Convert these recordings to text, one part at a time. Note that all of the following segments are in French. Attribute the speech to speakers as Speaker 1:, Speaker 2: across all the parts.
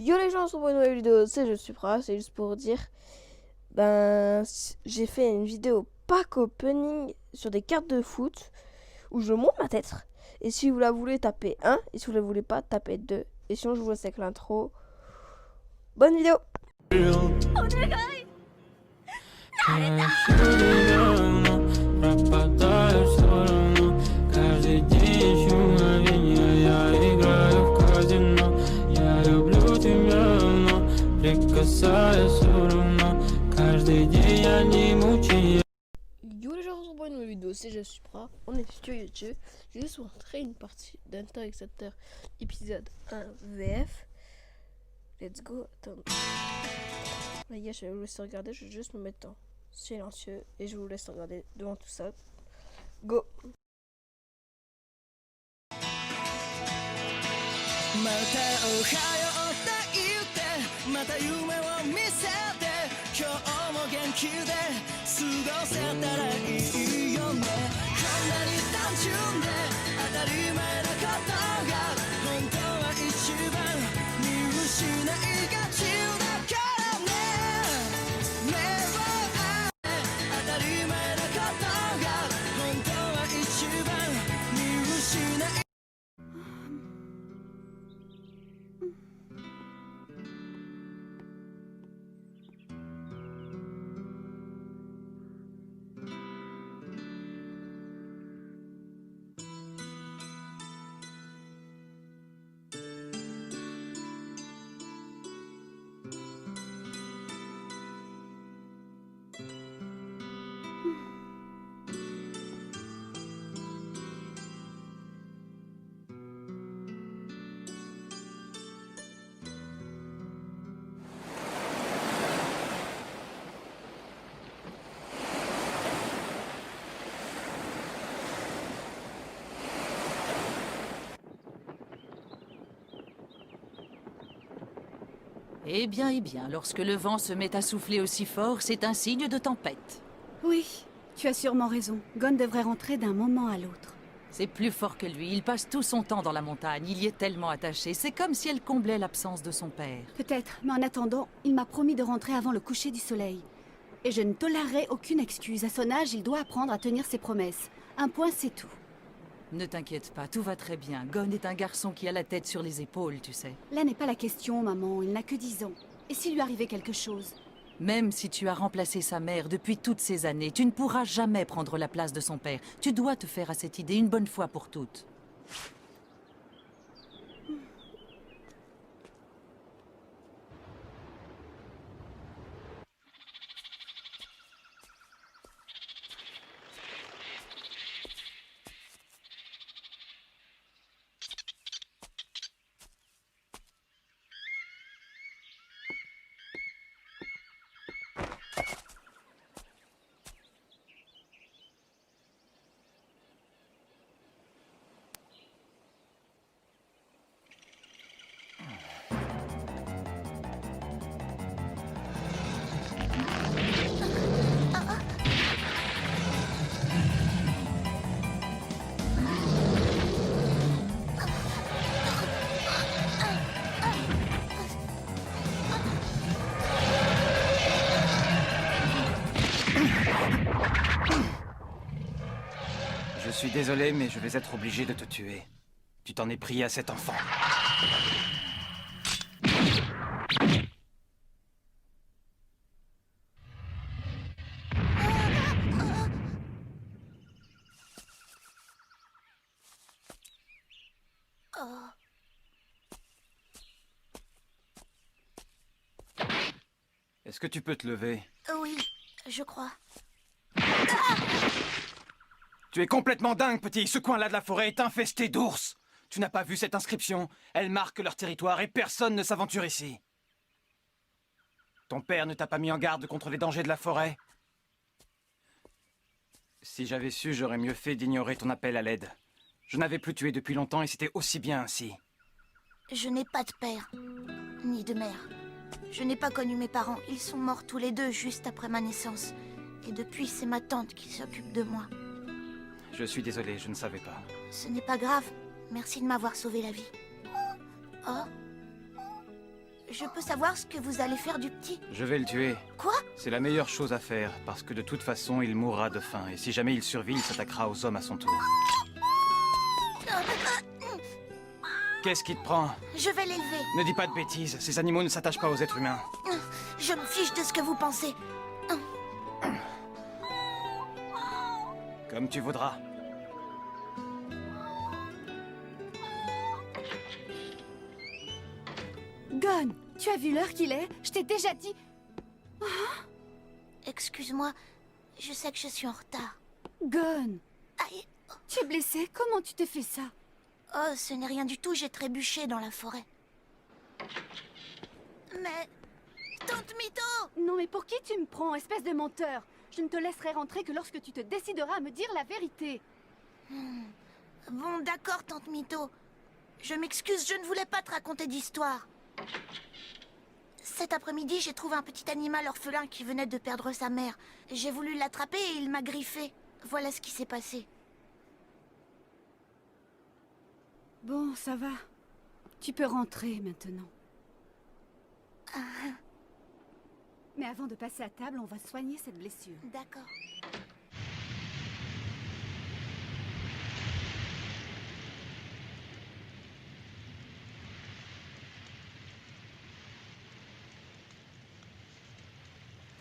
Speaker 1: Yo les gens, on se retrouve pour une nouvelle vidéo, c'est Je suis Supra, c'est juste pour dire, j'ai fait une vidéo pack opening sur des cartes de foot où je monte ma tête. Et si vous la voulez, tapez 1, et si vous la voulez pas, tapez 2. Et sinon, je vous laisse avec l'intro. Bonne vidéo! Yo les gens, on se retrouve pour une nouvelle vidéo, c'est Je suis Supra, on est sur YouTube. J'ai juste montré une partie d'Hunter x Hunter épisode 1 VF. Let's go, attends. Les gars, je vais vous laisser regarder, je vais juste me mettre en silencieux et je vous laisse regarder devant tout ça. Go!
Speaker 2: またおはようって言ってまた夢を見せて今日も元気で過ごせたらいいよねこんなに単純で当たり前なことが本当は一番見失いがちだからね目を合って当たり前なことが本当は一番見失い
Speaker 3: Eh bien, lorsque le vent se met à souffler aussi fort, c'est un signe de tempête.
Speaker 4: Oui, tu as sûrement raison. Gon devrait rentrer d'un moment à l'autre.
Speaker 3: C'est plus fort que lui, il passe tout son temps dans la montagne, il y est tellement attaché, c'est comme si elle comblait l'absence de son père.
Speaker 4: Peut-être, mais en attendant, il m'a promis de rentrer avant le coucher du soleil. Et je ne tolérerai aucune excuse. À son âge, il doit apprendre à tenir ses promesses. Un point, c'est tout.
Speaker 3: Ne t'inquiète pas, tout va très bien. Gon est un garçon qui a la tête sur les épaules, tu sais.
Speaker 4: Là n'est pas la question, maman. Il n'a que 10 ans. Et s'il lui arrivait quelque chose?
Speaker 3: Même si tu as remplacé sa mère depuis toutes ces années, tu ne pourras jamais prendre la place de son père. Tu dois te faire à cette idée une bonne fois pour toutes.
Speaker 5: Je suis désolé, mais je vais être obligé de te tuer. Tu t'en es pris à cet enfant. Est-ce que tu peux te lever?
Speaker 6: Oui, je crois.
Speaker 5: Tu es complètement dingue, petit. Ce coin-là de la forêt est infesté d'ours. Tu n'as pas vu cette inscription? Elle marque leur territoire et personne ne s'aventure ici. Ton père ne t'a pas mis en garde contre les dangers de la forêt? Si j'avais su, j'aurais mieux fait d'ignorer ton appel à l'aide. Je n'avais plus tué depuis longtemps et c'était aussi bien ainsi.
Speaker 6: Je n'ai pas de père, ni de mère. Je n'ai pas connu mes parents. Ils sont morts tous les deux juste après ma naissance. Et depuis, c'est ma tante qui s'occupe de moi.
Speaker 5: Je suis désolé, je ne savais pas.
Speaker 6: Ce n'est pas grave. Merci de m'avoir sauvé la vie. Oh. Je peux savoir ce que vous allez faire du petit?
Speaker 5: Je vais le tuer.
Speaker 6: Quoi?
Speaker 5: C'est la meilleure chose à faire, parce que de toute façon, il mourra de faim. Et si jamais il survit, il s'attaquera aux hommes à son tour. Qu'est-ce qui te prend?
Speaker 6: Je vais l'élever.
Speaker 5: Ne dis pas de bêtises, ces animaux ne s'attachent pas aux êtres humains.
Speaker 6: Je me fiche de ce que vous pensez.
Speaker 5: Comme tu voudras.
Speaker 4: Gon, tu as vu l'heure qu'il est? Je t'ai déjà dit...
Speaker 6: Excuse-moi, je sais que je suis en retard.
Speaker 4: Gon,
Speaker 6: Aïe.
Speaker 4: tu es blessé? Comment tu t'es fait ça?
Speaker 6: Oh, ce n'est rien du tout, j'ai trébuché dans la forêt. Mais... Tante Mito!
Speaker 4: Non mais pour qui tu me prends, espèce de menteur? Je ne te laisserai rentrer que lorsque tu te décideras à me dire la vérité.
Speaker 6: Bon, d'accord, Tante Mito. Je m'excuse, je ne voulais pas te raconter d'histoire. Cet après-midi, j'ai trouvé un petit animal orphelin qui venait de perdre sa mère. J'ai voulu l'attraper et il m'a griffé. Voilà ce qui s'est passé.
Speaker 4: Bon, ça va. Tu peux rentrer maintenant. Mais avant de passer à table, on va soigner cette blessure.
Speaker 6: D'accord.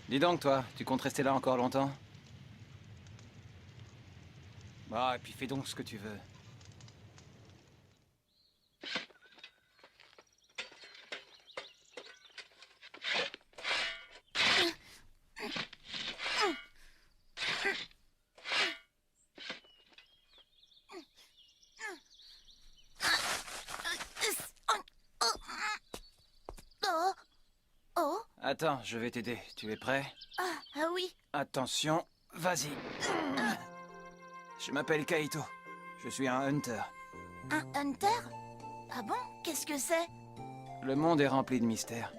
Speaker 5: Dis donc, toi, tu comptes rester là encore longtemps? Bah, et puis fais donc ce que tu veux.
Speaker 6: Oh! Oh!
Speaker 5: Attends, je vais t'aider. Tu es prêt?
Speaker 6: Ah oui!
Speaker 5: Attention, vas-y. Je m'appelle Kaito. Je suis un hunter.
Speaker 6: Un hunter? Ah bon? Qu'est-ce que c'est?
Speaker 5: Le monde est rempli de mystères.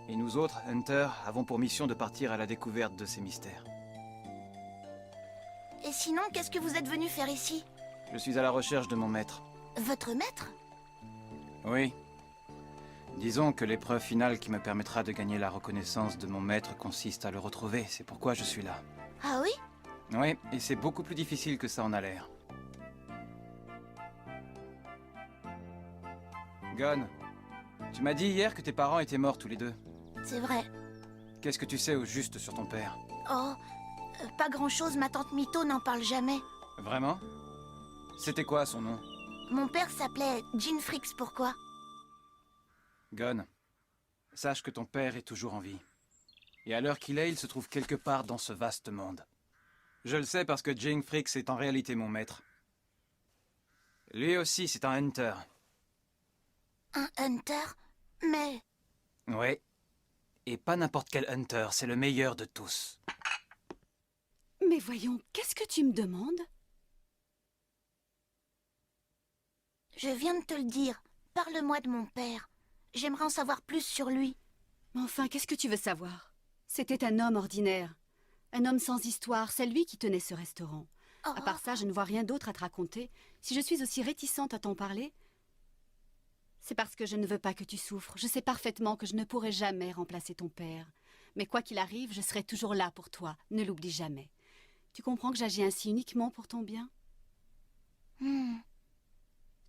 Speaker 5: Et nous autres, hunters, avons pour mission de partir à la découverte de ces mystères.
Speaker 6: Et sinon, qu'est-ce que vous êtes venu faire ici?
Speaker 5: Je suis à la recherche de mon maître.
Speaker 6: Votre maître?
Speaker 5: Oui. Disons que l'épreuve finale qui me permettra de gagner la reconnaissance de mon maître consiste à le retrouver. C'est pourquoi je suis là.
Speaker 6: Ah oui?
Speaker 5: Oui, et c'est beaucoup plus difficile que ça en a l'air. Gon, tu m'as dit hier que tes parents étaient morts tous les deux.
Speaker 6: C'est vrai.
Speaker 5: Qu'est-ce que tu sais au juste sur ton père?
Speaker 6: Oh, pas grand-chose, ma tante Mito n'en parle jamais.
Speaker 5: Vraiment? C'était quoi son nom?
Speaker 6: Mon père s'appelait Jean Frix, pourquoi?
Speaker 5: Gon, sache que ton père est toujours en vie. Et à l'heure qu'il est, il se trouve quelque part dans ce vaste monde. Je le sais parce que Jean Frix est en réalité mon maître. Lui aussi, c'est un hunter.
Speaker 6: Un hunter? Mais...
Speaker 5: Oui. Et pas n'importe quel hunter, c'est le meilleur de tous.
Speaker 4: Mais voyons, qu'est-ce que tu me demandes?
Speaker 6: je viens de te le dire. Parle-moi de mon père. J'aimerais en savoir plus sur lui.
Speaker 4: Mais enfin, qu'est-ce que tu veux savoir? C'était un homme ordinaire. Un homme sans histoire, c'est lui qui tenait ce restaurant.
Speaker 6: Oh,
Speaker 4: À part ça, je ne vois rien d'autre à te raconter. Si je suis aussi réticente à t'en parler, c'est parce que je ne veux pas que tu souffres. Je sais parfaitement que je ne pourrai jamais remplacer ton père. Mais quoi qu'il arrive, je serai toujours là pour toi. Ne l'oublie jamais. Tu comprends que j'agis ainsi uniquement pour ton bien?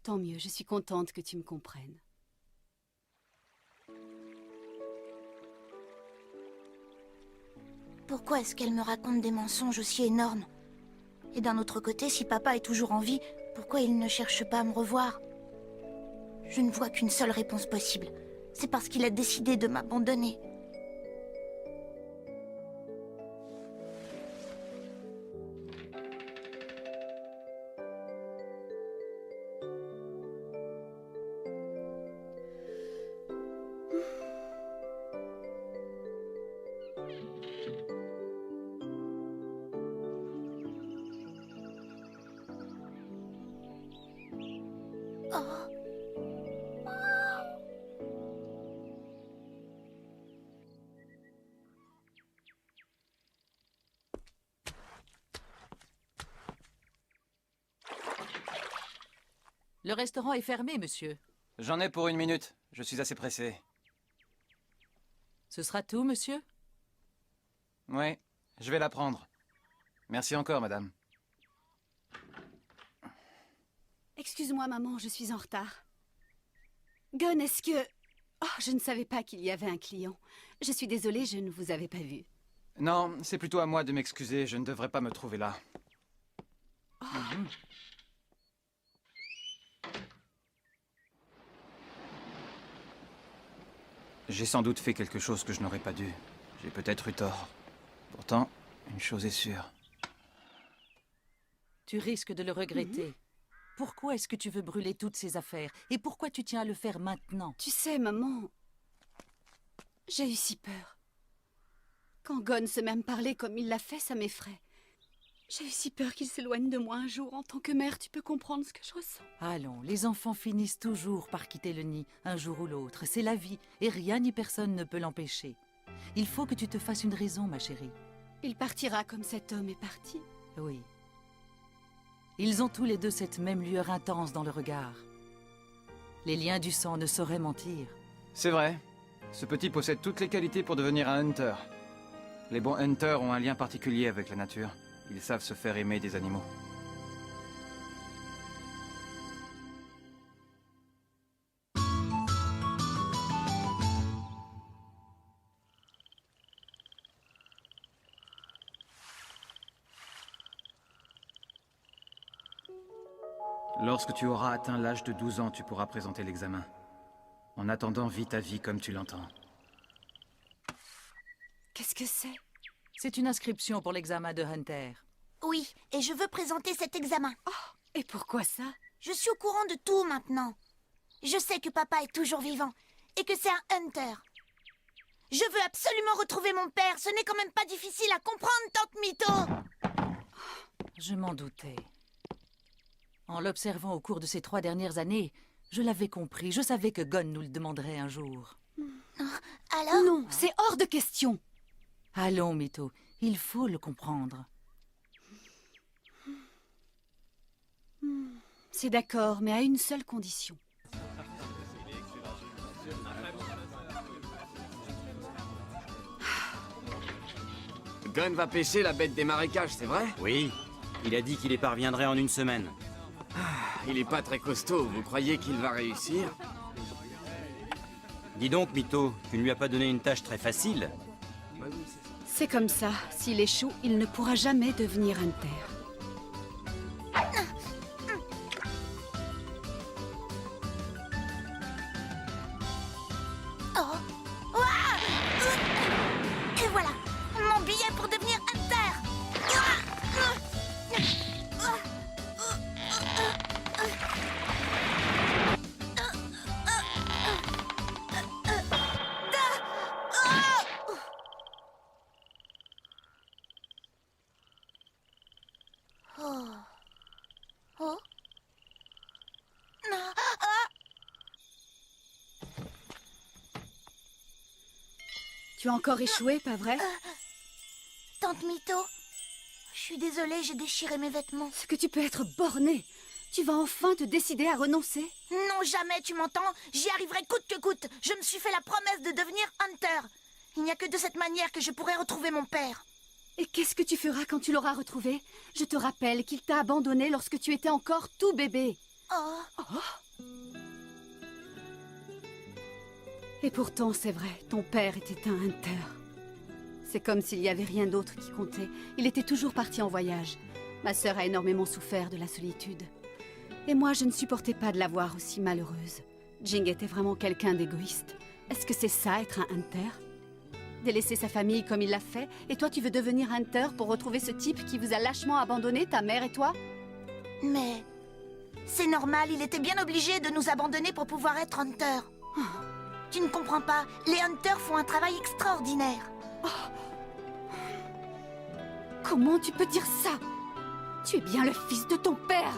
Speaker 4: Tant mieux, je suis contente que tu me comprennes.
Speaker 6: Pourquoi est-ce qu'elle me raconte des mensonges aussi énormes? Et d'un autre côté, si papa est toujours en vie, pourquoi il ne cherche pas à me revoir? Je ne vois qu'une seule réponse possible. C'est parce qu'il a décidé de m'abandonner. Oh.
Speaker 3: Le restaurant est fermé, monsieur.
Speaker 5: J'en ai pour 1 minute. Je suis assez pressé.
Speaker 3: Ce sera tout, monsieur?
Speaker 5: Ouais, je vais la prendre. Merci encore, madame.
Speaker 4: Excuse-moi, maman, je suis en retard. Gunn, est-ce que... Oh, je ne savais pas qu'il y avait un client. Je suis désolée, je ne vous avais pas vu.
Speaker 5: Non, c'est plutôt à moi de m'excuser, je ne devrais pas me trouver là. J'ai sans doute fait quelque chose que je n'aurais pas dû. J'ai peut-être eu tort. Pourtant, une chose est sûre.
Speaker 3: Tu risques de le regretter. Pourquoi est-ce que tu veux brûler toutes ces affaires? Et pourquoi tu tiens à le faire maintenant?
Speaker 4: Tu sais, maman, j'ai eu si peur. Quand Gon se met à me parler comme il l'a fait, ça m'effraie. J'ai eu si peur qu'il s'éloigne de moi un jour. En tant que mère, tu peux comprendre ce que je ressens.
Speaker 3: Allons, les enfants finissent toujours par quitter le nid, un jour ou l'autre. C'est la vie, et rien ni personne ne peut l'empêcher. Il faut que tu te fasses une raison, ma chérie.
Speaker 4: Il partira comme cet homme est parti.
Speaker 3: Oui. Ils ont tous les deux cette même lueur intense dans le regard. Les liens du sang ne sauraient mentir.
Speaker 5: C'est vrai. Ce petit possède toutes les qualités pour devenir un hunter. Les bons hunters ont un lien particulier avec la nature. Ils savent se faire aimer des animaux. Lorsque tu auras atteint l'âge de 12 ans, tu pourras présenter l'examen. En attendant, vis ta vie comme tu l'entends.
Speaker 4: Qu'est-ce que c'est?
Speaker 3: C'est une inscription pour l'examen de Hunter.
Speaker 6: Oui, et je veux présenter cet examen.
Speaker 4: Et pourquoi ça?
Speaker 6: Je suis au courant de tout maintenant. Je sais que papa est toujours vivant et que c'est un hunter. Je veux absolument retrouver mon père. Ce n'est quand même pas difficile à comprendre, tante Mito.
Speaker 3: Je m'en doutais. En l'observant au cours de ces 3 dernières années, je l'avais compris. Je savais que Gon nous le demanderait un jour.
Speaker 6: Alors?
Speaker 4: Non, c'est hors de question.
Speaker 3: Allons, Mito, il faut le comprendre.
Speaker 4: C'est d'accord, mais à une seule condition.
Speaker 7: Gon va pêcher la bête des marécages, c'est vrai?
Speaker 8: Oui, il a dit qu'il y parviendrait en 1 semaine.
Speaker 7: Il est pas très costaud, vous croyez qu'il va réussir?
Speaker 8: Dis donc, Mito, tu ne lui as pas donné une tâche très facile?
Speaker 4: C'est comme ça. S'il échoue, il ne pourra jamais devenir hunter.
Speaker 6: Oh. Ouah. Et voilà, mon billet pour devenir hunter. Oh. Oh. Non.
Speaker 4: Tu as encore échoué, pas vrai?
Speaker 6: Tante Mito, je suis désolée, j'ai déchiré mes vêtements.
Speaker 4: Est-ce que tu peux être borné? Tu vas enfin te décider à renoncer?
Speaker 6: Non, jamais, tu m'entends? J'y arriverai coûte que coûte. Je me suis fait la promesse de devenir hunter. Il n'y a que de cette manière que je pourrai retrouver mon père.
Speaker 4: Et qu'est-ce que tu feras quand tu l'auras retrouvé? Je te rappelle qu'il t'a abandonné lorsque tu étais encore tout bébé.
Speaker 6: Oh.
Speaker 4: Et pourtant, c'est vrai, ton père était un hunter. C'est comme s'il n'y avait rien d'autre qui comptait. Il était toujours parti en voyage. Ma sœur a énormément souffert de la solitude. Et moi, je ne supportais pas de la voir aussi malheureuse. Jing était vraiment quelqu'un d'égoïste. Est-ce que c'est ça, être un hunter? Délaisser sa famille comme il l'a fait, et toi tu veux devenir hunter pour retrouver ce type qui vous a lâchement abandonné, ta mère et toi?
Speaker 6: Mais c'est normal, il était bien obligé de nous abandonner pour pouvoir être hunter. Tu ne comprends pas, les hunters font un travail extraordinaire.
Speaker 4: Comment tu peux dire ça? Tu es bien le fils de ton père!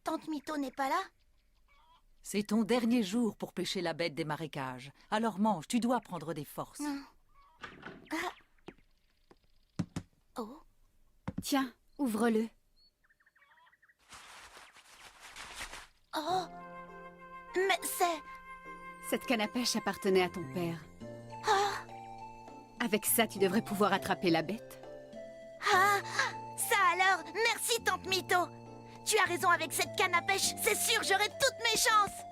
Speaker 6: Tante Mito n'est pas là?
Speaker 3: C'est ton dernier jour pour pêcher la bête des marécages. Alors mange, tu dois prendre des forces.
Speaker 6: Oh,
Speaker 4: Tiens, ouvre-le.
Speaker 6: oh. Mais c'est...
Speaker 4: Cette canne à pêche appartenait à ton père.
Speaker 6: Ah,
Speaker 4: Avec ça, tu devrais pouvoir attraper la bête.
Speaker 6: ah, ça alors, merci Tante Mito. Tu as raison, avec cette canne à pêche, c'est sûr, j'aurai toutes mes chances.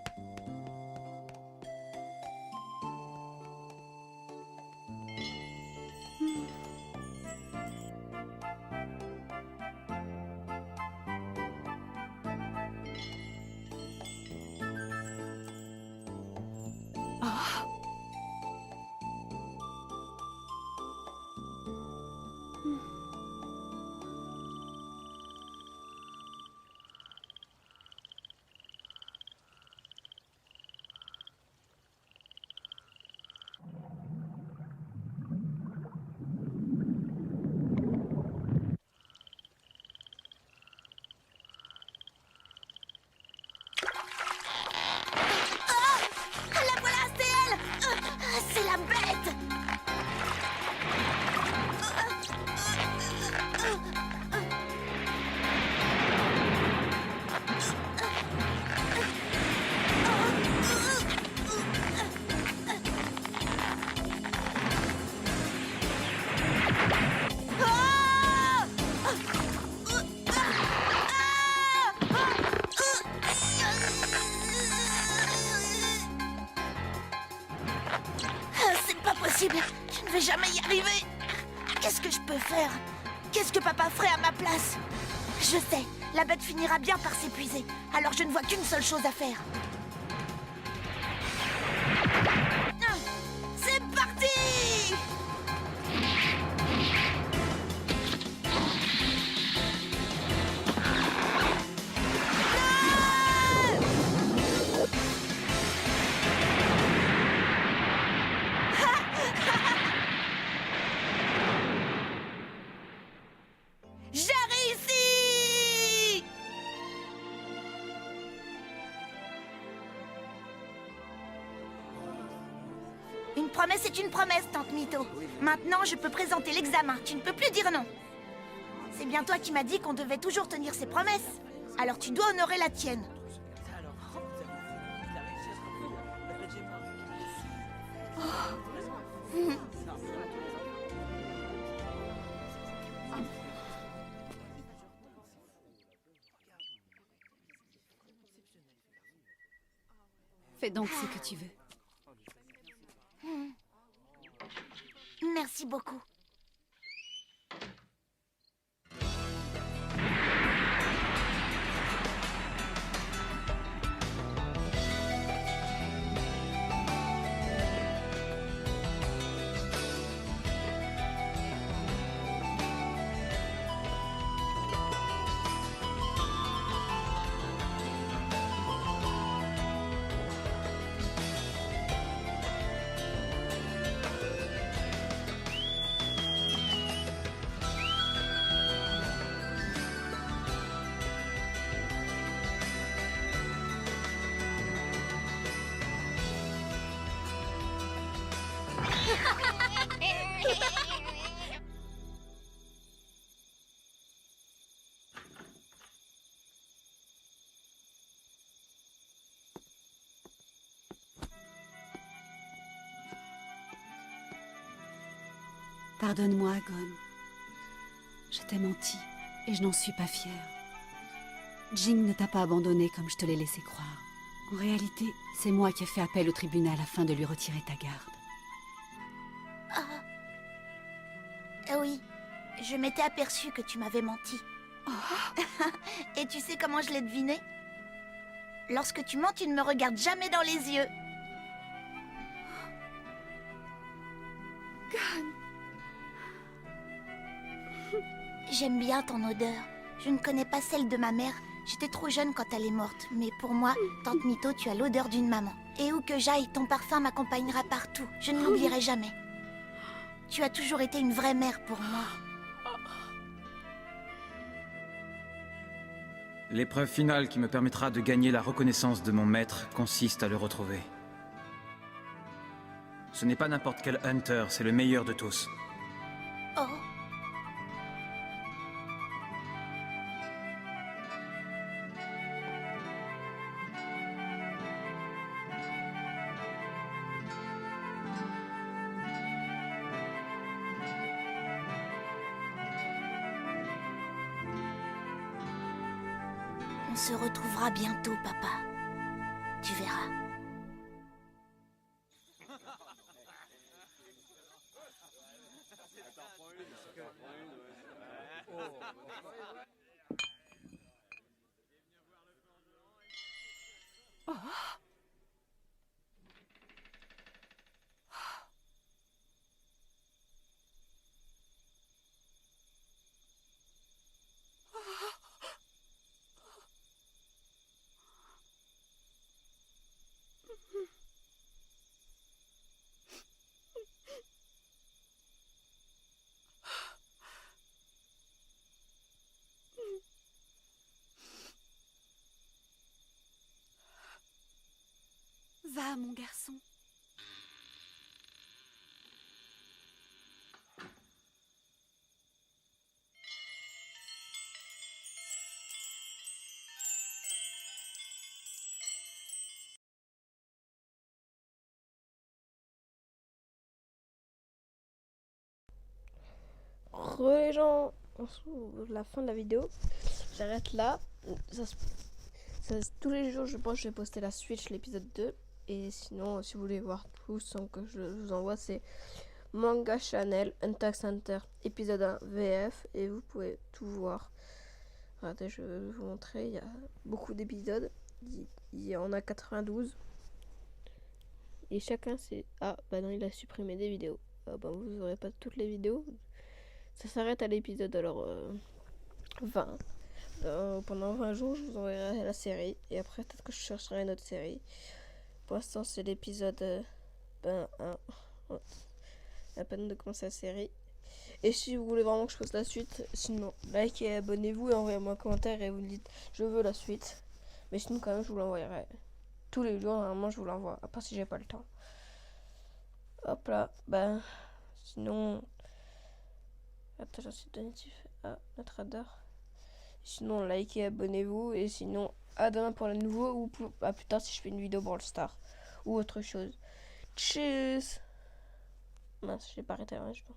Speaker 6: La voilà, c'est elle. C'est la bête. C'est pas possible. Je ne vais jamais y arriver. Qu'est-ce que je peux faire? Qu'est-ce que papa ferait à ma place? Je sais, la bête finira bien par s'épuiser. Alors je ne vois qu'une seule chose à faire. C'est parti! J'ai réussi! Une promesse est une promesse, Tante Mito. Maintenant, je peux présenter l'examen. Tu ne peux plus dire non. C'est bien toi qui m'as dit qu'on devait toujours tenir ses promesses. Alors tu dois honorer la tienne.
Speaker 4: Fais donc ce que tu veux.
Speaker 6: Merci beaucoup.
Speaker 4: Pardonne-moi, Gon. Je t'ai menti et je n'en suis pas fière. Jing ne t'a pas abandonné comme je te l'ai laissé croire. En réalité, c'est moi qui ai fait appel au tribunal afin de lui retirer ta garde.
Speaker 6: Oui, je m'étais aperçue que tu m'avais menti. Et tu sais comment je l'ai deviné? Lorsque tu mens, tu ne me regardes jamais dans les yeux. J'aime bien ton odeur. Je ne connais pas celle de ma mère. J'étais trop jeune quand elle est morte. Mais pour moi, Tante Mito, tu as l'odeur d'une maman. Et où que j'aille, ton parfum m'accompagnera partout. Je ne l'oublierai jamais. Tu as toujours été une vraie mère pour moi.
Speaker 5: L'épreuve finale qui me permettra de gagner la reconnaissance de mon maître consiste à le retrouver. Ce n'est pas n'importe quel Hunter, c'est le meilleur de tous.
Speaker 6: Oh. On se retrouvera bientôt, papa. Tu verras.
Speaker 4: Va, mon garçon.
Speaker 1: Les gens, on se retrouve à la fin de la vidéo. J'arrête là. Tous les jours, je pense que je vais poster la suite, l'épisode 2. Et sinon, si vous voulez voir tout sans que je vous envoie, c'est Manga Channel, Hunter x Hunter, épisode 1 VF. Et vous pouvez tout voir. Regardez, je vais vous montrer. Il y a beaucoup d'épisodes. Il y en a 92. Et chacun, c'est... Ah, bah non, il a supprimé des vidéos. Ah, bah, vous n'aurez pas toutes les vidéos. Ça s'arrête à l'épisode alors 20. Pendant 20 jours, je vous enverrai la série. Et après, peut-être que je chercherai une autre série. Pour l'instant, c'est l'épisode 1. À peine de commencer la série. Et si vous voulez vraiment que je fasse la suite, sinon, likez et abonnez-vous et envoyez-moi un commentaire et vous me dites je veux la suite. Mais sinon, quand même, je vous l'envoyerai. Tous les jours, normalement, je vous l'envoie. À part si j'ai pas le temps. Hop là. Ben, sinon... Attends, j'en suis donatif à notre radar. Sinon, likez, abonnez-vous. Et sinon, à demain pour le nouveau. Ou à plus tard si je fais une vidéo Brawl Stars. Ou autre chose. Tchuss. Mince, j'ai pas arrêté, je pense.